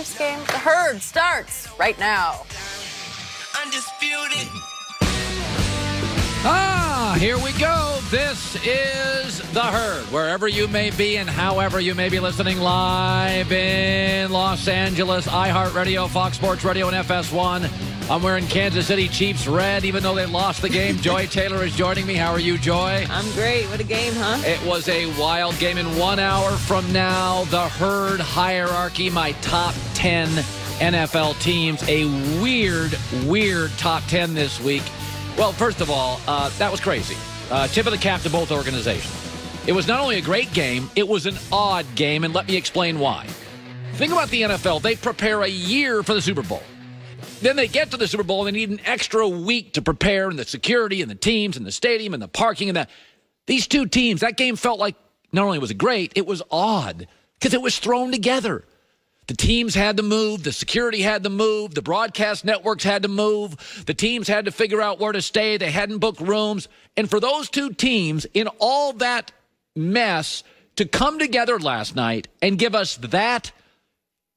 Chiefs game? The Herd starts right now. Undisputed. Here we go. This is The Herd. Wherever you may be and however you may be listening, live in Los Angeles, iHeartRadio, Fox Sports Radio, and FS1. I'm wearing Kansas City Chiefs red, even though they lost the game. Joy Taylor is joining me. How are you, Joy? I'm great. What a game, huh? It was a wild game. In 1 hour from now, The Herd hierarchy, my top 10 NFL teams. A weird top 10 this week. Well, first of all, that was crazy. Tip of the cap to both organizations. It was not only a great game, it was an odd game, and let me explain why. Think about the NFL. They prepare a year for the Super Bowl. Then they get to the Super Bowl, and they need an extra week to prepare, and the security, and the teams, and the stadium, and the parking, and that. These two teams, that game felt like not only was it great, it was odd, because it was thrown together. The teams had to move. The security had to move. The broadcast networks had to move. The teams had to figure out where to stay. They hadn't booked rooms. And for those two teams, in all that mess, to come together last night and give us that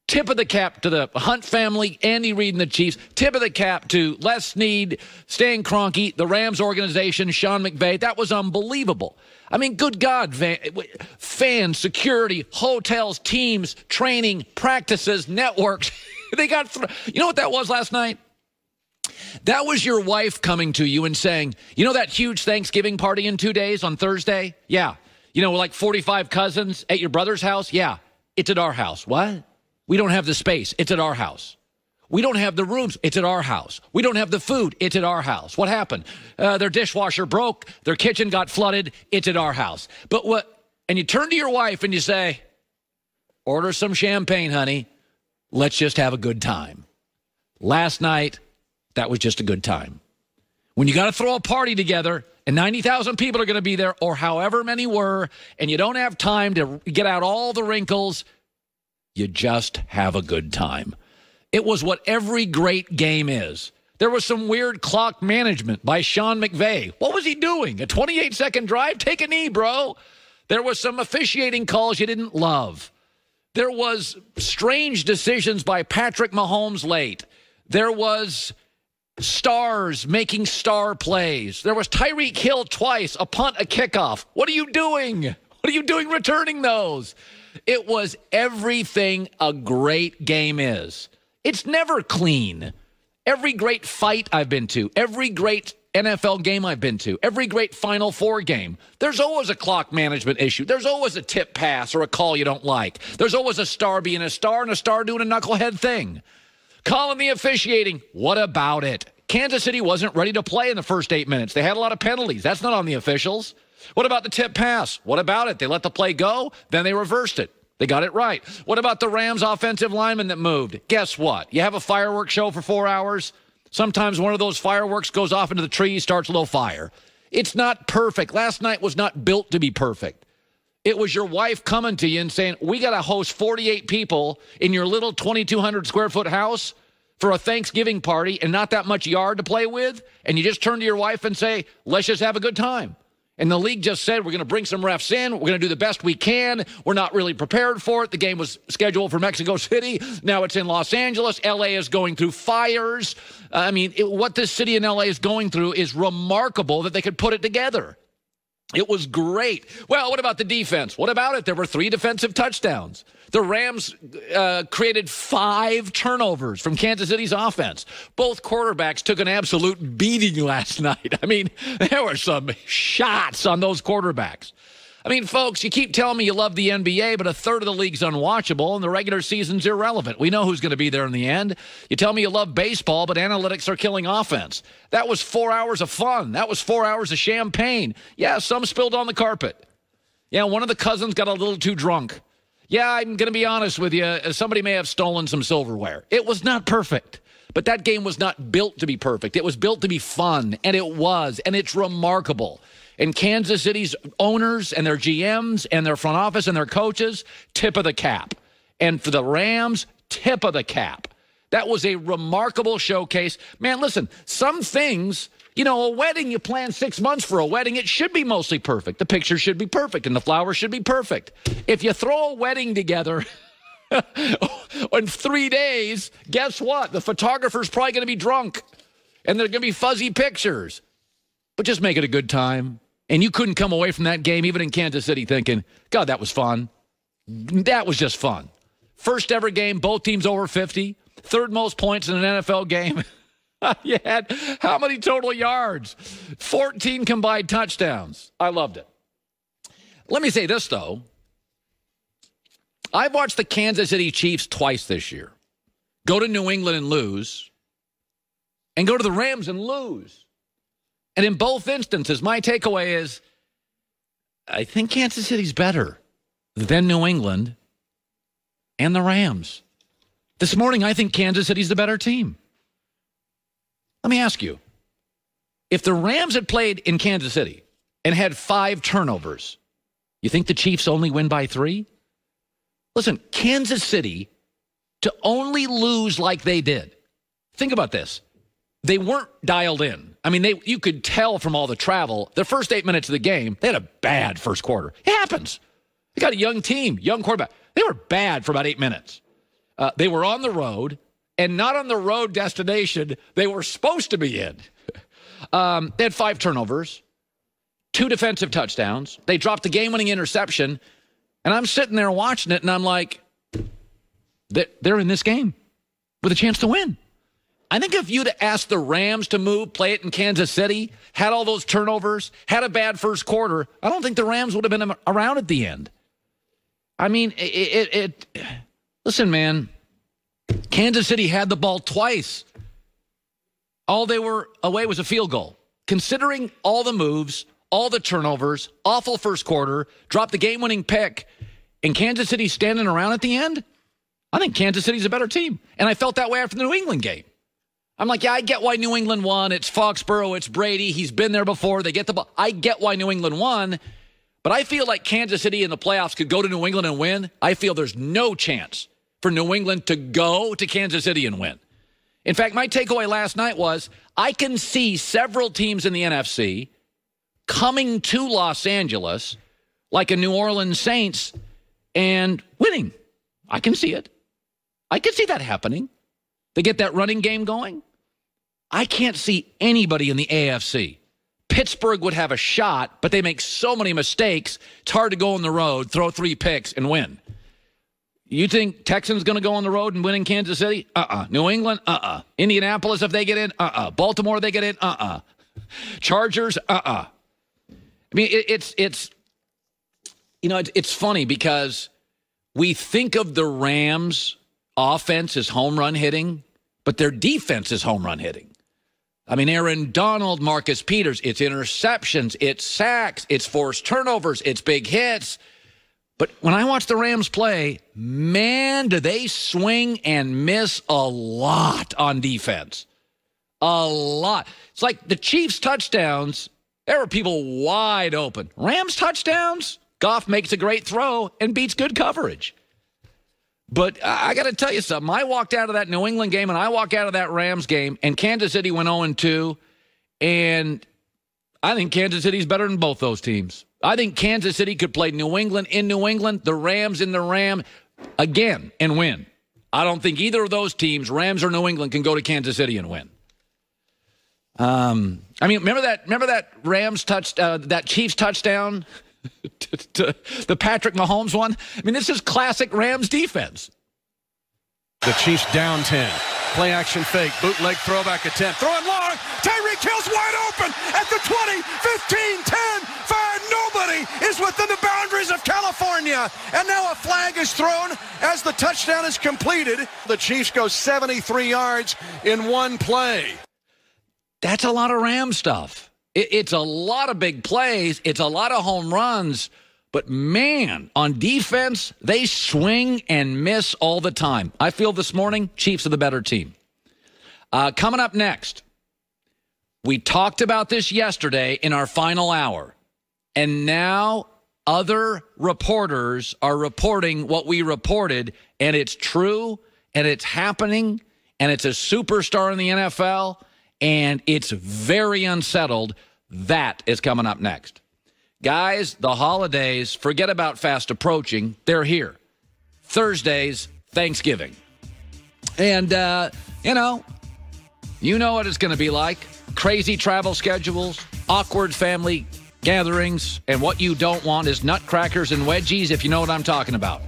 tip of the cap to the Hunt family, Andy Reid and the Chiefs, tip of the cap to Les Snead, Stan Kroenke, the Rams organization, Sean McVay, that was unbelievable. I mean, good God, fans, security, hotels, teams, training, practices, networks. They got, you know what that was last night? That was your wife coming to you and saying, you know that huge Thanksgiving party in 2 days on Thursday? Yeah. You know, like 45 cousins at your brother's house? Yeah. It's at our house. What? We don't have the space. It's at our house. We don't have the rooms. It's at our house. We don't have the food. It's at our house. What happened? Their dishwasher broke. Their kitchen got flooded. It's at our house. But what? And you turn to your wife and you say, order some champagne, honey. Let's just have a good time. Last night, that was just a good time. When you got to throw a party together and 90,000 people are going to be there, or however many were, and you don't have time to get out all the wrinkles, you just have a good time. It was what every great game is. There was some weird clock management by Sean McVay. What was he doing? A 28-second drive? Take a knee, bro. There was some officiating calls you didn't love. There was strange decisions by Patrick Mahomes late. There was stars making star plays. There was Tyreek Hill twice, a punt, a kickoff. What are you doing? What are you doing returning those? It was everything a great game is. It's never clean. Every great fight I've been to, every great NFL game I've been to, every great Final Four game, there's always a clock management issue. There's always a tip pass or a call you don't like. There's always a star being a star and a star doing a knucklehead thing. Calling the officiating, what about it? Kansas City wasn't ready to play in the first 8 minutes. They had a lot of penalties. That's not on the officials. What about the tip pass? What about it? They let the play go, then they reversed it. They got it right. What about the Rams offensive lineman that moved? Guess what? You have a fireworks show for 4 hours. Sometimes one of those fireworks goes off into the tree, starts a little fire. It's not perfect. Last night was not built to be perfect. It was your wife coming to you and saying, we got to host 48 people in your little 2,200 square foot house for a Thanksgiving party and not that much yard to play with. And you just turn to your wife and say, let's just have a good time. And the league just said, we're going to bring some refs in. We're going to do the best we can. We're not really prepared for it. The game was scheduled for Mexico City. Now it's in Los Angeles. L.A. is going through fires. What this city in L.A. is going through is remarkable that they could put it together. It was great. Well, what about the defense? What about it? There were 3 defensive touchdowns. The Rams created 5 turnovers from Kansas City's offense. Both quarterbacks took an absolute beating last night. I mean, there were some shots on those quarterbacks. I mean, folks, you keep telling me you love the NBA, but a third of the league's unwatchable, and the regular season's irrelevant. We know who's going to be there in the end. You tell me you love baseball, but analytics are killing offense. That was 4 hours of fun. That was 4 hours of champagne. Yeah, some spilled on the carpet. Yeah, one of the cousins got a little too drunk. Yeah, I'm going to be honest with you. Somebody may have stolen some silverware. It was not perfect. But that game was not built to be perfect. It was built to be fun, and it was, and it's remarkable. And Kansas City's owners and their GMs and their front office and their coaches, tip of the cap. And for the Rams, tip of the cap. That was a remarkable showcase. Man, listen, some things, a wedding, you plan 6 months for a wedding, it should be mostly perfect. The picture should be perfect, and the flowers should be perfect. If you throw a wedding together In 3 days, guess what? The photographer's probably going to be drunk, and there are going to be fuzzy pictures. But just make it a good time. And you couldn't come away from that game, even in Kansas City, thinking, God, that was fun. That was just fun. First ever game, both teams over 50. Third most points in an NFL game. You had how many total yards? 14 combined touchdowns. I loved it. Let me say this, though. I've watched the Kansas City Chiefs twice this year. Go to New England and lose. And go to the Rams and lose. And in both instances, my takeaway is, I think Kansas City's better than New England and the Rams. This morning, I think Kansas City's the better team. Let me ask you, if the Rams had played in Kansas City and had 5 turnovers, you think the Chiefs only win by 3? Listen, Kansas City, to only lose like they did, think about this. They weren't dialed in. I mean, you could tell from all the travel, the first 8 minutes of the game, they had a bad first quarter. It happens. They got a young team, young quarterback. They were bad for about 8 minutes. They were on the road, and not on the road destination they were supposed to be in. They had 5 turnovers, 2 defensive touchdowns. They dropped the game-winning interception, and I'm sitting there watching it, and I'm like, they're in this game with a chance to win. I think if you'd asked the Rams to move, play it in Kansas City, had all those turnovers, had a bad first quarter, I don't think the Rams would have been around at the end. I mean, listen, man, Kansas City had the ball twice. All they were away was a field goal. Considering all the moves, all the turnovers, awful first quarter, dropped the game-winning pick, and Kansas City standing around at the end, I think Kansas City's a better team. And I felt that way after the New England game. I'm like, yeah, I get why New England won. It's Foxborough. It's Brady. He's been there before. They get the ball. I get why New England won. But I feel like Kansas City in the playoffs could go to New England and win. I feel there's no chance for New England to go to Kansas City and win. In fact, my takeaway last night was I can see several teams in the NFC coming to Los Angeles like a New Orleans Saints and winning. I can see it. I can see that happening. They get that running game going. I can't see anybody in the AFC. Pittsburgh would have a shot, but they make so many mistakes, it's hard to go on the road, throw 3 picks, and win. You think Texans going to go on the road and win in Kansas City? New England? Indianapolis, if they get in? Baltimore, they get in? Chargers? I mean, it's funny because we think of the Rams' offense as home run hitting, but their defense is home run hitting. I mean, Aaron Donald, Marcus Peters, it's interceptions, it's sacks, it's forced turnovers, it's big hits. But when I watch the Rams play, man, do they swing and miss a lot on defense. A lot. It's like the Chiefs' touchdowns, there were people wide open. Rams' touchdowns, Goff makes a great throw and beats good coverage. But I got to tell you something. I walked out of that New England game and I walked out of that Rams game, and Kansas City went 0-2, and I think Kansas City's better than both those teams. I think Kansas City could play New England in New England, the Rams in the Ram again and win. I don't think either of those teams, Rams or New England, can go to Kansas City and win. I mean, remember that Rams that Chiefs touchdown? to the Patrick Mahomes one. I mean, this is classic Rams defense. The Chiefs down 10. Play action fake. Bootleg throwback attempt. Throwing long. Tyreek Hill's wide open at the 20, 15, 10, 5. Nobody is within the boundaries of California. And now a flag is thrown as the touchdown is completed. The Chiefs go 73 yards in one play. That's a lot of Rams stuff. It's a lot of big plays. It's a lot of home runs. But, man, on defense, they swing and miss all the time. I feel this morning, Chiefs are the better team. Coming up next, we talked about this yesterday in our final hour. And now other reporters are reporting what we reported. And it's true, and it's happening, and it's a superstar in the NFL. And it's very unsettled. That is coming up next. Guys, the holidays, forget about fast approaching. They're here. Thursdays, Thanksgiving. And, you know what it's going to be like. Crazy travel schedules, awkward family gatherings, and what you don't want is nutcrackers and wedgies, if you know what I'm talking about.